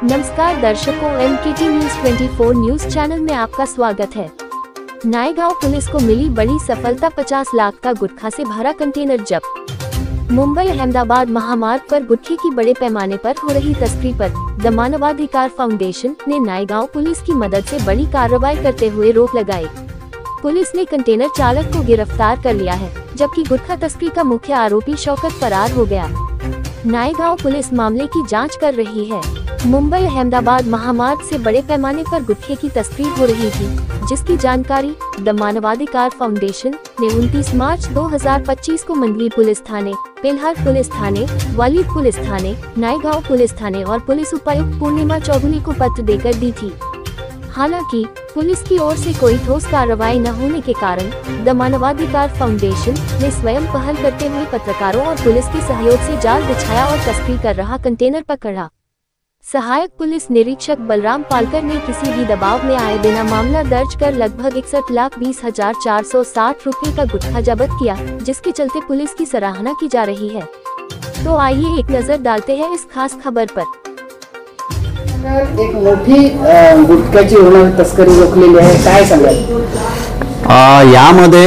नमस्कार दर्शकों, MKT news 24 news channel में आपका स्वागत है। नायगांव पुलिस को मिली बड़ी सफलता, 50 लाख का गुटखा से भरा कंटेनर जब्त। मुंबई अहमदाबाद महामार्ग पर गुटखे की बड़े पैमाने पर हो रही तस्करी पर द मानवाधिकार फाउंडेशन ने नायगांव पुलिस की मदद से बड़ी कार्रवाई करते हुए रोक लगाई। पुलिस ने कंटेनर चालक को गिरफ्तार कर लिया है, जबकि गुटखा तस्करी का मुख्य आरोपी शौकत फरार हो गया। नायगांव पुलिस मामले की जांच कर रही है। मुंबई अहमदाबाद महामार्ग से बड़े पैमाने पर गुटखे की तस्करी हो रही थी, जिसकी जानकारी द मानवाधिकार फाउंडेशन ने 29 मार्च 2025 को मंडली पुलिस थाने, पेल्हार पुलिस थाने, वालीद पुलिस थाने, नायगांव पुलिस थाने और पुलिस उपायुक्त पूर्णिमा चौधरी को पत्र देकर दी थी। हालांकि पुलिस की ओर से कोई ठोस कार्रवाई न होने के कारण द मानवाधिकार फाउंडेशन ने स्वयं पहल करते हुए पत्रकारों और पुलिस के सहयोग से जाल बिछाया और तस्करी कर रहा कंटेनर पकड़ा। सहायक पुलिस निरीक्षक बलराम पालकर ने किसी भी दबाव में आए बिना मामला दर्ज कर लगभग 61,20,460 रुपए का गुटखा जब्त किया, जिसके चलते पुलिस की सराहना की जा रही है। तो आइए एक नजर डालते हैं इस खास खबर पर। एक मोठी गुटख्याची होणारी तस्करी रोखलेली आहे, काय सांगाल? यामध्ये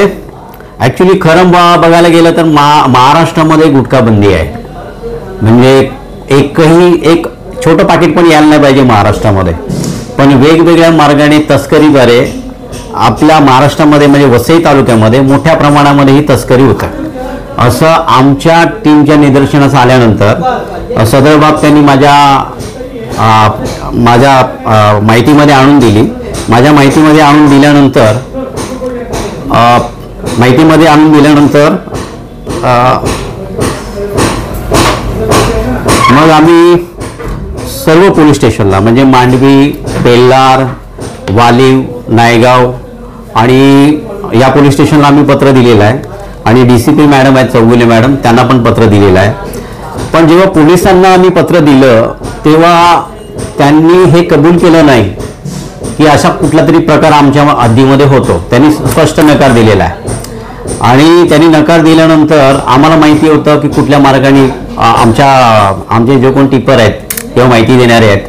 ॲक्च्युली खरं बघायला गेलं तर महाराष्ट्रामध्ये गुटखा बंदी आहे। म्हणजे एक छोटं पाकिट पण यायला नाही पाहिजे महाराष्ट्रामध्ये, पण वेगवेगळ्या मार्गाने तस्करीद्वारे आपल्या महाराष्ट्रामध्ये म्हणजे वसई तालुक्यामध्ये मोठ्या प्रमाणामध्ये ही तस्करी होते। असं आमच्या टीमच्या निदर्शनास आल्यानंतर सदर बाब त्यांनी माझ्या माहितीमध्ये आणून दिली। माझ्या माहितीमध्ये आणून दिल्यानंतर मग आम्ही सर्व पोलीस स्टेशनला म्हणजे मांडवी, पेल्लार, वालीव, नायगाव आणि या पोलीस स्टेशनला आम्ही पत्र दिलेलं आहे आणि DCP मॅडम आहेत चौगुले मॅडम, त्यांना पण पत्र दिलेलं आहे। पण जेव्हा पोलिसांना आम्ही पत्र दिलं तेव्हा त्यांनी हे कबूल केलं नाही की अशा कुठला तरी प्रकार आमच्या हद्दीमध्ये होतो। त्यांनी स्पष्ट नकार दिलेला आहे आणि त्यांनी नकार दिल्यानंतर आम्हाला माहिती होतं की कुठल्या मार्गाने आमचे जे कोण टिपर आहेत किंवा माहिती देणारे आहेत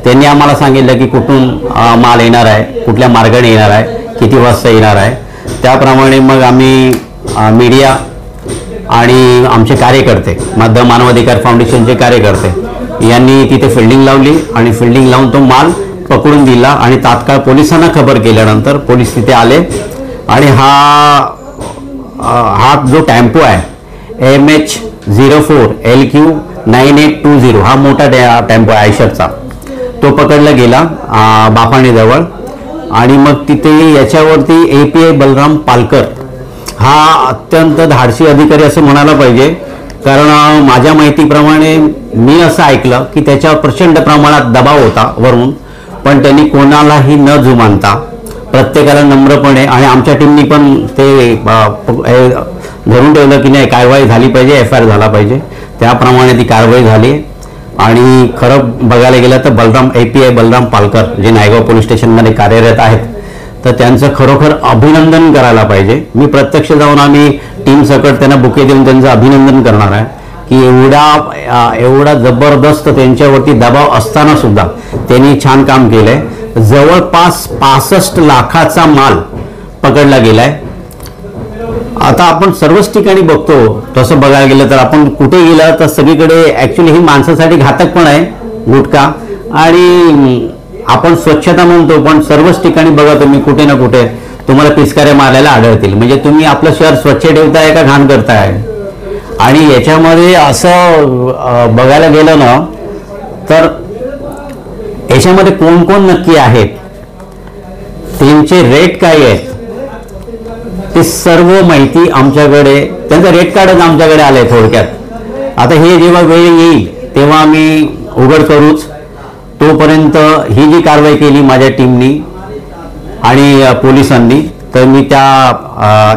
त्यांनी आम्हाला सांगितलं की कुठून माल येणार आहे, कुठल्या मार्गाने येणार आहे, किती वाजता येणार आहे। त्याप्रमाणे मग आम्ही मीडिया आणि आमचे कार्यकर्ते, द मानवाधिकार फाउंडेशनचे कार्यकर्ते यांनी तिथे फिल्डिंग लावली आणि फिल्डिंग लावून तो माल पकडून दिला आणि तात्काळ पोलिसांना खबर केल्यानंतर पोलीस तिथे आले आणि हा जो टेम्पो आहे MH04LQ9820 हा मोठा टेम्पो आहे आयशरचा, तो पकडला गेला बाफाणेजवळ आणि मग तिथे याच्यावरती API बलराम पालकर हा अत्यंत धाडसी अधिकारी असं म्हणायला पाहिजे, कारण माझ्या माहितीप्रमाणे मी असं ऐकलं की त्याच्यावर प्रचंड प्रमाणात दबाव होता वरून, पण त्यांनी कोणालाही न जुमानता प्रत्येकाला नम्रपणे आणि आमच्या टीमनी पण ते धरून ठेवलं की नाही कारवाई झाली पाहिजे, FIR झाला पाहिजे। त्याप्रमाणे ती कारवाई झाली आणि खरं बघायला गेलं तर API बलराम पालकर जे नायगाव पोलीस स्टेशनमध्ये कार्यरत आहेत तर त्यांचं खरोखर अभिनंदन करायला पाहिजे। मी प्रत्यक्ष जाऊन आम्ही टीम सकट त्यांना बुके देऊन त्यांचं अभिनंदन करणार आहे की एवढा जबरदस्त त्यांच्यावरती दबाव असताना सुद्धा त्यांनी छान काम केलंय। जवळपास 65 लाखाचा माल पकडला गेलाय। आता आपण सर्वच ठिकाणी बघतो, तसं बघायला गेलं तर आपण कुठे गेलं तर सगळीकडे ॲक्च्युली ही माणसासाठी घातक पण आहे गुटखा आणि आपण स्वच्छता म्हणतो, पण सर्वच ठिकाणी बघा तुम्ही कुठे ना कुठे तुम्हाला पिचकाऱ्या मारायला आढळतील। म्हणजे तुम्ही आपलं शहर स्वच्छ ठेवताय का घाण करताय? आणि याच्यामध्ये असं बघायला गेलं ना तर याच्यामध्ये कोण कोण नक्की आहेत, त्यांचे रेट काय आहेत, ते सर्व माहिती आमच्याकडे, त्यांचं रेट कार्डच आमच्याकडे आलंय थोडक्यात। आता हे जेव्हा वेळ येईल तेव्हा आम्ही उघड करूच, तोपर्यंत ही जी कारवाई केली माझ्या टीमनी आणि पोलिसांनी, तर मी त्या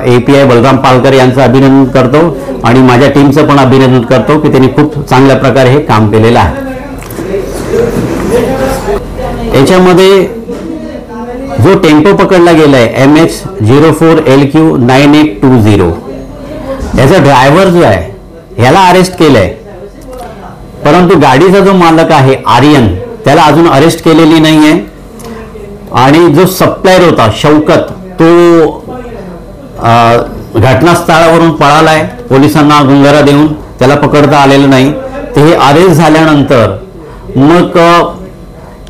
API बलराम पालकर यांचं अभिनंदन करतो आणि माझ्या टीमचं पण अभिनंदन करतो की त्यांनी खूप चांगल्या प्रकारे हे काम केलेलं आहे। याच्यामध्ये जो टेम्पो पकडला गेलाय MH04LQ9820 याचा ड्रायव्हर जो आहे ह्याला अरेस्ट केलंय, परंतु गाडीचा जो मालक आहे आर्यन त्याला अजून अरेस्ट केलेली नाही आहे. आणि जो सप्लायर होता शौकत, तो घटनास्थळावरून पळालाय. पोलिसांना गुंगारा देऊन त्याला पकडता आलेलं नाही. ते हे अरेस्ट झाल्यानंतर मग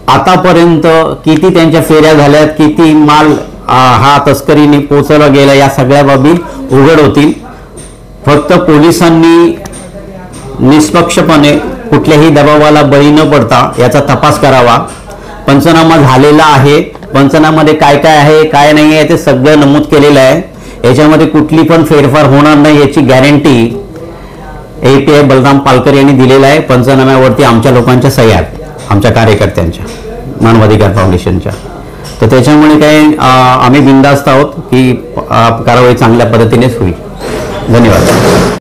आतापर्यंत किती त्यांच्या फेऱ्या झाल्यात, किती माल हा तस्करीने पोचवला गेला, या सगळ्या बाबी उघड होतील. फक्त पोलिसांनी निष्पक्षपणे कुठल्याही दबावाला बळी न पडता याचा तपास करावा. पंचनामा झालेला आहे. पंचनाम्यामध्ये काय काय आहे काय नाही आहे ते सगळं नमूद केलेलं आहे. याच्यामध्ये कुठली पण फेरफार होणार नाही याची गॅरंटी API बलराम पालकर यांनी दिलेला आहे. पंचनाम्यावरती आमच्या लोकांच्या सह्या आहेत, आमच्या कार्यकर्त्यांच्या, मानवाधिकार फाउंडेशनच्या. तर त्याच्यामुळे काय आम्ही बिनधास्त आहोत की कारवाई चांगल्या पद्धतीनेच होईल. धन्यवाद.